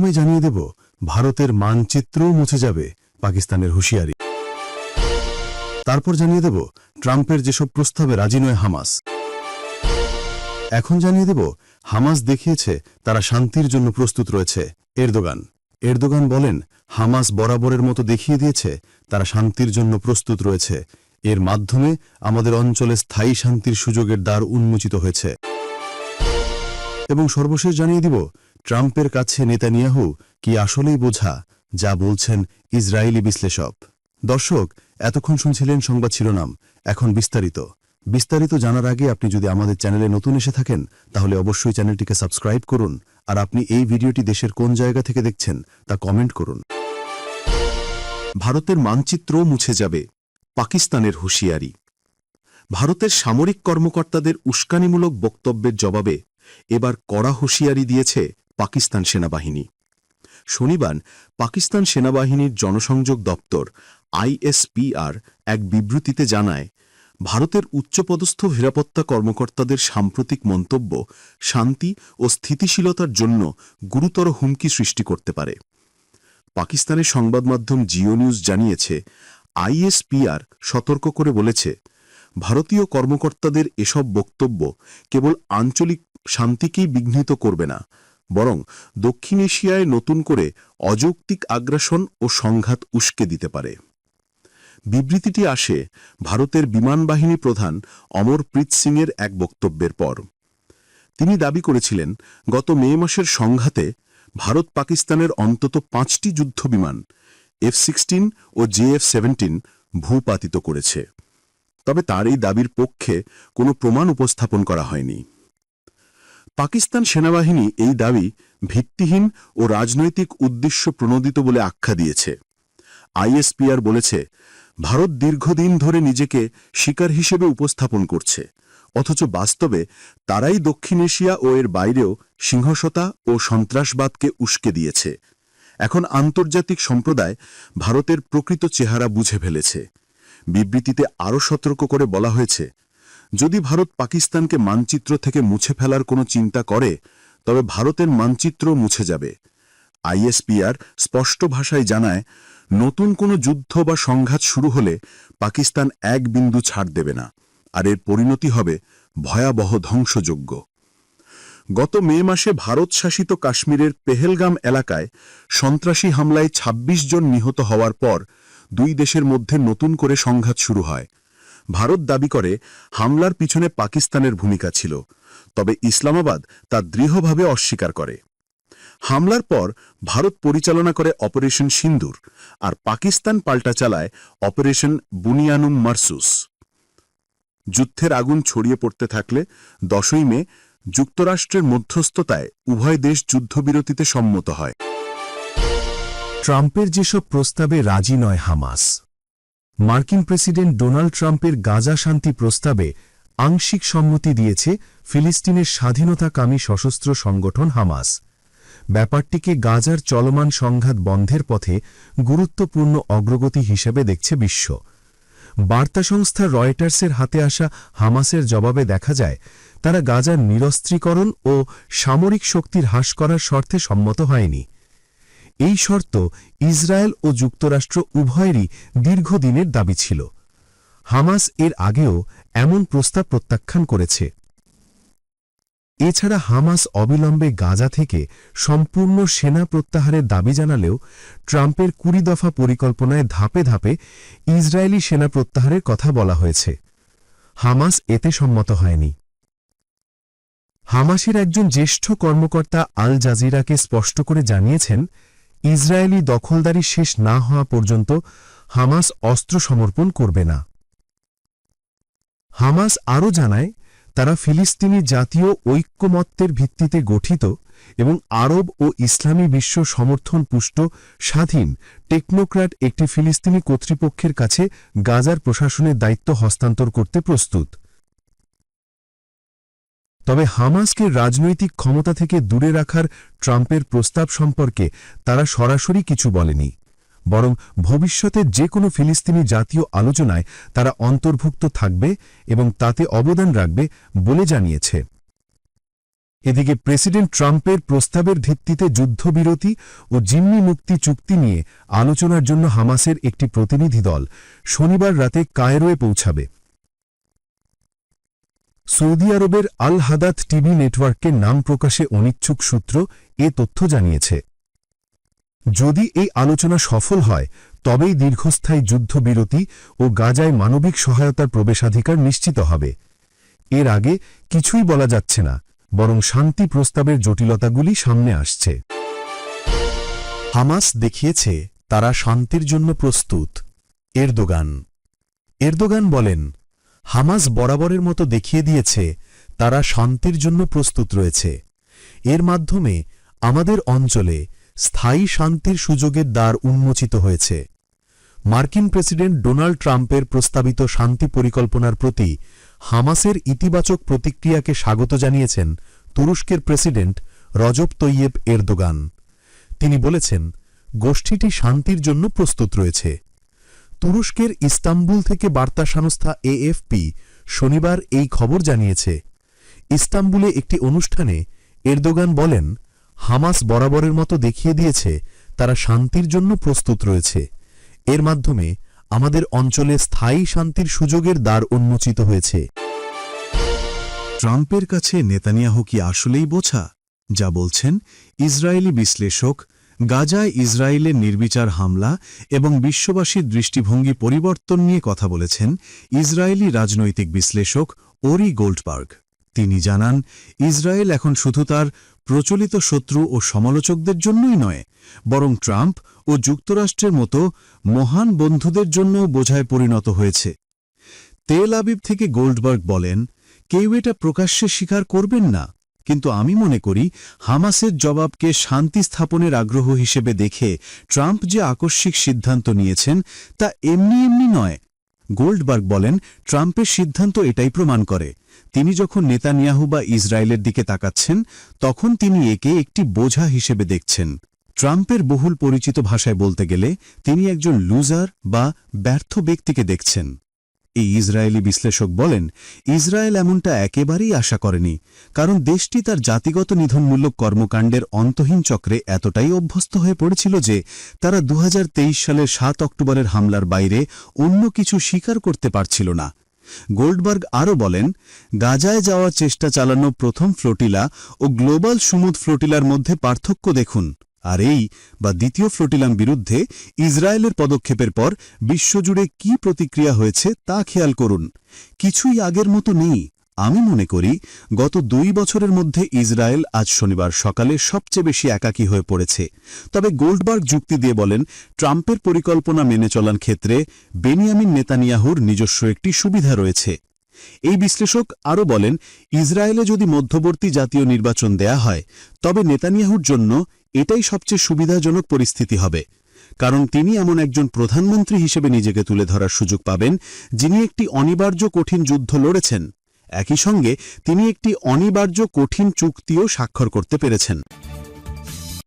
প্রথমে জানিয়ে দেব ভারতের মানচিত্রও মুছে যাবে পাকিস্তানের হুঁশিয়ারি। তারপর জানিয়ে দেব ট্রাম্পের যেসব প্রস্তাবে রাজি নয় হামাস। এখন জানিয়ে দেব হামাস দেখিয়েছে তারা শান্তির জন্য প্রস্তুত রয়েছে। এরদোগান বলেন হামাস বরাবরের মতো দেখিয়ে দিয়েছে তারা শান্তির জন্য প্রস্তুত রয়েছে। এর মাধ্যমে আমাদের অঞ্চলে স্থায়ী শান্তির সুযোগের দ্বার উন্মোচিত হয়েছে। এবং সর্বশেষ জানিয়ে দিব ট্রাম্পের কাছে নেতানিয়াহু কি আসলেই বোঝা, যা বলছেন ইসরায়েলি বিশ্লেষক। দর্শক, এতক্ষণ শুনছিলেন সংবাদ শিরোনাম। এখন বিস্তারিত জানার আগে আপনি যদি আমাদের চ্যানেলে নতুন এসে থাকেন তাহলে অবশ্যই চ্যানেলটিকে সাবস্ক্রাইব করুন, আর আপনি এই ভিডিওটি দেশের কোন জায়গা থেকে দেখছেন তা কমেন্ট করুন। ভারতের মানচিত্রও মুছে যাবে, পাকিস্তানের হুঁশিয়ারি। ভারতের সামরিক কর্মকর্তাদের উস্কানিমূলক বক্তব্যের জবাবে এবার কড়া হুঁশিয়ারি দিয়েছে পাকিস্তান সেনাবাহিনী। শনিবার পাকিস্তান সেনাবাহিনীর জনসংযোগ দপ্তর ISPR এক বিবৃতিতে জানায়, ভারতের উচ্চপদস্থ নিরাপত্তা কর্মকর্তাদের সাম্প্রতিক মন্তব্য শান্তি ও স্থিতিশীলতার জন্য গুরুতর হুমকি সৃষ্টি করতে পারে। পাকিস্তানের সংবাদ মাধ্যম জিও নিউজ জানিয়েছে, ISPR সতর্ক করে বলেছে, ভারতীয় কর্মকর্তাদের এসব বক্তব্য কেবল আঞ্চলিক শান্তিকেই বিঘ্নিত করবে না, বরং দক্ষিণ এশিয়ায় নতুন করে অযৌক্তিক আগ্রাসন ও সংঘাত উস্কে দিতে পারে। বিবৃতিটি আসে ভারতের বিমান বাহিনী প্রধান অমরপ্রীত সিংয়ের এক বক্তব্যের পর। তিনি দাবি করেছিলেন, গত মে মাসের সংঘাতে ভারত পাকিস্তানের অন্তত 5টি যুদ্ধবিমান F-16 ও JF-17 ভূপাতিত করেছে। তবে তার এই দাবির পক্ষে কোনো প্রমাণ উপস্থাপন করা হয়নি। পাকিস্তান সেনাবাহিনী এই দাবি ভিত্তিহীন ও রাজনৈতিক উদ্দেশ্য প্রণোদিত বলে আখ্যা দিয়েছে। ISPR বলেছে, ভারত দীর্ঘদিন ধরে নিজেকে শিকার হিসেবে উপস্থাপন করছে, অথচ বাস্তবে তারাই দক্ষিণ এশিয়া ও এর বাইরেও সিংহসতা ও সন্ত্রাসবাদকে উস্কে দিয়েছে। এখন আন্তর্জাতিক সম্প্রদায় ভারতের প্রকৃত চেহারা বুঝে ফেলেছে। বিবৃতিতে আরও সতর্ক করে বলা হয়েছে, যদি ভারত পাকিস্তানকে মানচিত্র থেকে মুছে ফেলার কোনো চিন্তা করে তবে ভারতের মানচিত্র মুছে যাবে। ISPR স্পষ্ট ভাষায় জানায়, নতুন কোনো যুদ্ধ বা সংঘাত শুরু হলে পাকিস্তান এক বিন্দু ছাড় দেবে না, আর এর পরিণতি হবে ভয়াবহ ধ্বংসযজ্ঞ। গত মে মাসে ভারত শাসিত কাশ্মীরের পেহেলগাম এলাকায় সন্ত্রাসী হামলায় 26 জন নিহত হওয়ার পর দুই দেশের মধ্যে নতুন করে সংঘাত শুরু হয়। ভারত দাবি করে হামলার পিছনে পাকিস্তানের ভূমিকা ছিল, তবে ইসলামাবাদ তা দৃঢ়ভাবে অস্বীকার করে। হামলার পর ভারত পরিচালনা করে অপারেশন সিন্দুর, আর পাকিস্তান পাল্টা চালায় অপারেশন বুনিয়ানুম মারসুস। যুদ্ধের আগুন ছড়িয়ে পড়তে থাকলে 10ই মে যুক্তরাষ্ট্রের মধ্যস্থতায় উভয় দেশ যুদ্ধবিরতিতে সম্মত হয়। ট্রাম্পের যেসব প্রস্তাবে রাজি নয় হামাস। মার্কিন প্রেসিডেন্ট ডোনাল্ড ট্রাম্পের গাজা শান্তি প্রস্তাবে আংশিক সম্মতি দিয়েছে ফিলিস্তিনের স্বাধীনতাকামী সশস্ত্র সংগঠন হামাস। ব্যাপারটিকে গাজার চলমান সংঘাত বন্ধের পথে গুরুত্বপূর্ণ অগ্রগতি হিসেবে দেখছে বিশ্ব। বার্তা সংস্থা রয়টার্সের হাতে আসা হামাসের জবাবে দেখা যায়, তারা গাজার নিরস্ত্রীকরণ ও সামরিক শক্তির হ্রাস করার শর্তে সম্মত হয়নি। এই শর্ত ইসরায়েল ও যুক্তরাষ্ট্র উভয়েরই দীর্ঘদিনের দাবি ছিল। হামাস এর আগেও এমন প্রস্তাব প্রত্যাখ্যান করেছে। এছাড়া হামাস অবিলম্বে গাজা থেকে সম্পূর্ণ সেনা প্রত্যাহারের দাবি জানালেও ট্রাম্পের 20 দফা পরিকল্পনায় ধাপে ধাপে ইসরায়েলি সেনা প্রত্যাহারের কথা বলা হয়েছে। হামাস এতে সম্মত হয়নি। হামাসের একজন জ্যেষ্ঠ কর্মকর্তা আল জাজিরাকে স্পষ্ট করে জানিয়েছেন, ইসরায়েলি দখলদারি শেষ না হওয়া পর্যন্ত হামাস অস্ত্র সমর্পণ করবে না। হামাস আরও জানায়, তারা ফিলিস্তিনি জাতীয় ঐক্যমত্যের ভিত্তিতে গঠিত এবং আরব ও ইসলামী বিশ্ব সমর্থন পুষ্ট স্বাধীন টেকনোক্র্যাট একটি ফিলিস্তিনি কর্তৃপক্ষের কাছে গাজার প্রশাসনের দায়িত্ব হস্তান্তর করতে প্রস্তুত। তবে হামাসকে রাজনৈতিক ক্ষমতা থেকে দূরে রাখার ট্রাম্পের প্রস্তাব সম্পর্কে তারা সরাসরি কিছু বলেনি, বরং ভবিষ্যতে যে কোনো ফিলিস্তিনি জাতীয় আলোচনায় তারা অন্তর্ভুক্ত থাকবে এবং তাতে অবদান রাখবে বলে জানিয়েছে। এদিকে প্রেসিডেন্ট ট্রাম্পের প্রস্তাবের ভিত্তিতে যুদ্ধবিরতি ও জিম্মি মুক্তি চুক্তি নিয়ে আলোচনার জন্য হামাসের একটি প্রতিনিধি দল শনিবার রাতে কায়রোয় পৌঁছাবে। সৌদি আরবের আল হাদাত টিভি নেটওয়ার্কের নাম প্রকাশে অনিচ্ছুক সূত্র এ তথ্য জানিয়েছে। যদি এই আলোচনা সফল হয় তবেই দীর্ঘস্থায়ী যুদ্ধবিরতি ও গাজায় মানবিক সহায়তার প্রবেশাধিকার নিশ্চিত হবে। এর আগে কিছুই বলা যাচ্ছে না, বরং শান্তি প্রস্তাবের জটিলতাগুলি সামনে আসছে। হামাস দেখিয়েছে তারা শান্তির জন্য প্রস্তুত। এরদোগান বলেন, হামাস বরাবরের মতো দেখিয়ে দিয়েছে তারা শান্তির জন্য প্রস্তুত রয়েছে। এর মাধ্যমে আমাদের অঞ্চলে স্থায়ী শান্তির সুযোগের দ্বার উন্মোচিত হয়েছে। মার্কিন প্রেসিডেন্ট ডোনাল্ড ট্রাম্পের প্রস্তাবিত শান্তি পরিকল্পনার প্রতি হামাসের ইতিবাচক প্রতিক্রিয়াকে স্বাগত জানিয়েছেন তুরস্কের প্রেসিডেন্ট রজব তৈয়েব এরদোগান। তিনি বলেছেন, গোষ্ঠীটি শান্তির জন্য প্রস্তুত রয়েছে। তুরস্কের ইস্তাম্বুল থেকে বার্তা সংস্থা এএফপি শনিবার এই খবর জানিয়েছে। ইস্তাম্বুলে একটি অনুষ্ঠানে এরদোগান বলেন, হামাস বরাবরের মতো দেখিয়ে দিয়েছে তারা শান্তির জন্য প্রস্তুত রয়েছে। এর মাধ্যমে আমাদের অঞ্চলে স্থায়ী শান্তির সুযোগের দ্বার উন্মোচিত হয়েছে। ট্রাম্পের কাছে নেতানিয়াহু কি আসলেই বোঝা? যা বলছেন ইসরায়েলি বিশ্লেষক, গাজায় ইসরায়েলের নির্বিচার হামলা এবং বিশ্ববাসীর দৃষ্টিভঙ্গি পরিবর্তন নিয়ে কথা বলেছেন ইসরায়েলি রাজনৈতিক বিশ্লেষক ওরি গোল্ডবার্গ। তিনি জানান, ইসরায়েল এখন শুধু তার প্রচলিত শত্রু ও সমালোচকদের জন্যই নয়, বরং ট্রাম্প ও যুক্তরাষ্ট্রের মতো মহান বন্ধুদের জন্যও বোঝায় পরিণত হয়েছে। তেল আবিব থেকে গোল্ডবার্গ বলেন, কেউ এটা প্রকাশ্যে স্বীকার করবেন না, কিন্তু আমি মনে করি হামাসের জবাবকে শান্তি স্থাপনের আগ্রহ হিসেবে দেখে ট্রাম্প যে আকস্মিক সিদ্ধান্ত নিয়েছেন তা এমনি এমনি নয়। গোল্ডবার্গ বলেন, ট্রাম্পের সিদ্ধান্ত এটাই প্রমাণ করে, তিনি যখন নেতানিয়াহু বা ইসরায়েলের দিকে তাকাচ্ছেন তখন তিনি একে একটি বোঝা হিসেবে দেখছেন। ট্রাম্পের বহুল পরিচিত ভাষায় বলতে গেলে তিনি একজন লুজার বা ব্যর্থ ব্যক্তিকে দেখছেন। এই ইসরায়েলি বিশ্লেষক বলেন, ইসরায়েল এমনটা একেবারেই আশা করেনি, কারণ দেশটি তার জাতিগত নিধনমূলক কর্মকাণ্ডের অন্তহীন চক্রে এতটাই অভ্যস্ত হয়ে পড়েছিল যে তারা 2023 সালের 7 অক্টোবরের হামলার বাইরে অন্য কিছু স্বীকার করতে পারছিল না। গোল্ডবার্গ আরও বলেন, গাজায় যাওয়ার চেষ্টা চালানো প্রথম ফ্লোটিলা ও গ্লোবাল সুমুদ ফ্লোটিলার মধ্যে পার্থক্য দেখুন, আর এই বা দ্বিতীয় ফ্লোটিলার বিরুদ্ধে ইসরায়েলের পদক্ষেপের পর বিশ্বজুড়ে কি প্রতিক্রিয়া হয়েছে তা খেয়াল করুন। কিছুই আগের মতো নেই। আমি মনে করি গত 2 বছরের মধ্যে ইসরায়েল আজ শনিবার সকালে সবচেয়ে বেশি একাকী হয়ে পড়েছে। তবে গোল্ডবার্গ যুক্তি দিয়ে বলেন, ট্রাম্পের পরিকল্পনা মেনে চলার ক্ষেত্রে বেনিয়ামিন নেতানিয়াহুর নিজস্ব একটি সুবিধা রয়েছে। এই বিশ্লেষক আরও বলেন, ইসরায়েলে যদি মধ্যবর্তী জাতীয় নির্বাচন দেয়া হয় তবে নেতানিয়াহুর জন্য এটাই সবচেয়ে সুবিধাজনক পরিস্থিতি হবে, কারণ তিনি এমন একজন প্রধানমন্ত্রী হিসেবে নিজেকে তুলে ধরার সুযোগ পাবেন যিনি একটি অনিবার্য কঠিন যুদ্ধ লড়েছেন। একই সঙ্গে তিনি একটি অনিবার্য কঠিন চুক্তিও স্বাক্ষর করতে পেরেছেন।